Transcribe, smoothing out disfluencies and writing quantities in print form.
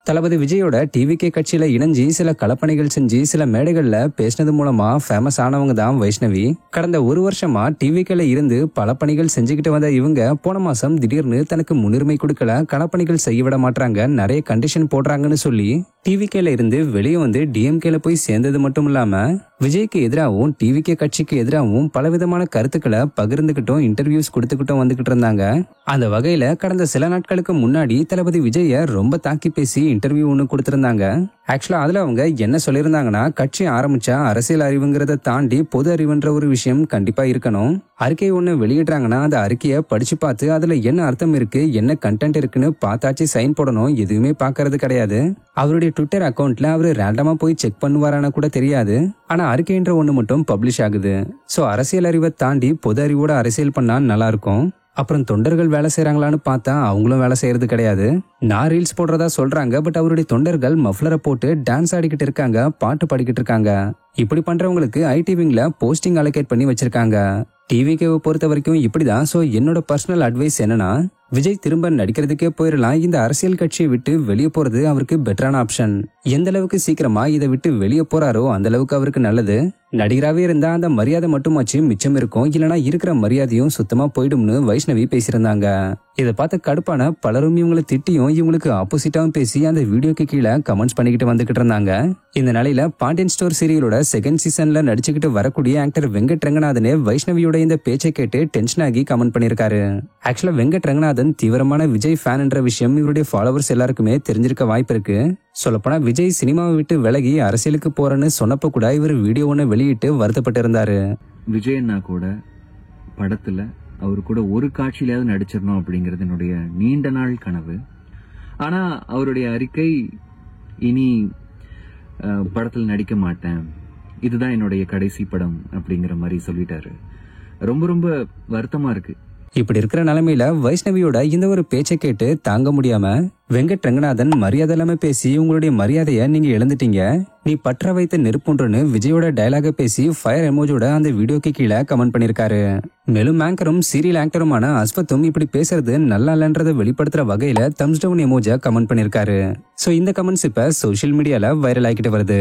தளபதி விஜயோட டிவிகே கட்சியில இணைஞ்சி சில கலப்பணிகள் செஞ்சு சில மேடைகள்ல பேசினது மூலமா ஃபேமஸ் ஆனவங்க தான் வைஷ்ணவி. கடந்த ஒரு வருஷமா டிவிகேல இருந்து பல பணிகள் செஞ்சுக்கிட்டு வந்த இவங்க போன மாசம் திடீர்னு தனக்கு முன்னுரிமை கொடுக்கல, களப்பணிகள் செய்ய விட மாட்டாங்க, நிறைய கண்டிஷன் போடுறாங்கன்னு சொல்லி டிவிகேல இருந்து வெளியே வந்து டிஎம்கேல போய் சேர்ந்தது மட்டும் இல்லாம விஜய்க்கு எதிராகவும் டிவிகே கட்சிக்கு எதிராகவும் பலவிதமான கருத்துக்களை பகிர்ந்துகிட்டும் இன்டர்வியூஸ் கொடுத்துக்கிட்டும் வந்துகிட்டு இருந்தாங்க. அந்த வகையில கடந்த சில நாட்களுக்கு முன்னாடி தளபதி விஜய ரொம்ப தாக்கி பேசி இன்டர்வியூ ஒன்று கொடுத்திருந்தாங்க. ஆக்சுவலா அதுல அவங்க என்ன சொல்லியிருந்தாங்கன்னா, கட்சி ஆரம்பிச்சா அரசியல் அறிவுங்கிறத தாண்டி பொது அறிவுன்ற ஒரு விஷயம் கண்டிப்பா இருக்கணும். அறிக்கை ஒண்ணு வெளியிடுறாங்கன்னா அந்த அறிக்கையை படிச்சு பார்த்து அதுல என்ன அர்த்தம் இருக்கு, என்ன கண்டென்ட் இருக்குன்னு பார்த்தாச்சு சைன் போடணும். எதுவுமே பாக்குறது கிடையாது. அவருடைய ட்விட்டர் அக்கௌண்ட்ல அவரு ரேண்டமா போய் செக் பண்ணுவாரான கூட தெரியாது. ஆனா அறிக்கைன்ற ஒண்ணு மட்டும் பப்ளிஷ் ஆகுது. சோ அரசியல் அறிவை தாண்டி பொது அறிவோட அரசியல் பண்ணா நல்லா இருக்கும். அப்புறம் தொண்டர்கள் வேலை செய்யறாங்களான்னு பார்த்தா அவங்களும் வேலை செய்யறது கிடையாது. நான் ரீல்ஸ் போடுறதா சொல்றாங்க, பட் அவருடைய தொண்டர்கள் மஃப்ளரை போட்டு டான்ஸ் ஆடிக்கிட்டு இருக்காங்க, பாட்டு பாடிக்கிட்டு இருக்காங்க. இப்படி பண்றவங்களுக்கு ஐடி விங்ல போஸ்டிங் அலோகேட் பண்ணி வச்சிருக்காங்க. டிவிகேவை பொறுத்த வரைக்கும் இப்படிதான். சோ என்னோட பர்சனல் அட்வைஸ் என்னன்னா, விஜய் திரும்ப நடிக்கிறதுக்கே போயிடலாம். இந்த அரசியல் கட்சியை விட்டு வெளியே போறது அவருக்கு பெட்டரான ஆப்ஷன். எந்த அளவுக்கு சீக்கிரமா இதை விட்டு வெளியே போறாரோ அந்த அளவுக்கு அவருக்கு நல்லது. நடிகராகவே இருந்தா அந்த மரியாதை மட்டுமாச்சு மிச்சம் இருக்கும், இல்லனா இருக்கிற மரியாதையும் சுத்தமா போயிடும்னு வைஷ்ணவி பேசியிருந்தாங்க. இதை பார்த்த கடுப்பான பலரும் இவங்களை திட்டியும் இவங்களுக்கு ஆப்போசிட்டாவும் பேசி அந்த வீடியோக்கு கீழே கமெண்ட்ஸ் பண்ணிக்கிட்டு வந்துகிட்டு இருந்தாங்க. இந்த நிலையில பாண்டியன் ஸ்டோர் சீரியலோட செகண்ட் சீசன்ல நடிச்சுக்கிட்டு வரக்கூடிய ஆக்டர் வெங்கட் ரங்கநாதனே வைஷ்ணவியோட இந்த பேச்சை கேட்டு டென்ஷன் ஆகி கமெண்ட் பண்ணிருக்காரு. ஆக்சுவலா வெங்கட் ரங்கநாதன் தீவிரமான விஜய் ஃபேன் என்ற விஷயம் இவருடைய ஃபாலோவர்ஸ் எல்லாருக்குமே தெரிஞ்சிருக்க வாய்ப்பு இருக்கு. சொல்லப்போனா விஜய் சினிமாவை விட்டு விலகி அரசியலுக்கு போறேன்னு சொன்னப்ப கூட இவர் வீடியோ ஒன்று வெளியிட்டு வருத்தப்பட்டு இருந்தாரு. விஜயண்ணா கூட படத்துல அவரு கூட ஒரு காட்சியிலாவது நடிச்சிடணும் அப்படிங்கிறது என்னுடைய நீண்ட நாள் கனவு. ஆனா அவருடைய அறிக்கை, இனி படத்தில் நடிக்க மாட்டேன், இதுதான் என்னுடைய கடைசி படம் அப்படிங்கிற மாதிரி சொல்லிட்டாரு. ரொம்ப ரொம்ப வருத்தமா இருக்கு. இப்படி இருக்கிற நிலைமையில வைஷ்ணவியோட இந்த ஒரு பேச்சை கேட்டு தாங்க முடியாம வெங்கட் ரங்கநாதன் மரியாதை இல்லாம பேசி, உங்களுடைய மரியாதைய நீங்க இழந்துட்டீங்க, நீ பற்ற வைத்த நெருப்புன்றன்னு விஜயோட டயலாக பேசி ஃபயர் எமோஜோட அந்த வீடியோக்கு கீழே கமெண்ட் பண்ணிருக்காரு. மேலும் ஆங்கரும் சீரியல் ஆக்டருமான அஸ்வத்தும் இப்படி பேசுறது நல்லா இல்லன்றதை வெளிப்படுத்துற வகையில தம்ஸ் டவுன் எமோஜா கமெண்ட் பண்ணிருக்காரு. சோ இந்த கமெண்ட்ஸ் இப்ப சோசியல் மீடியால வைரல் ஆகிட்டு வருது.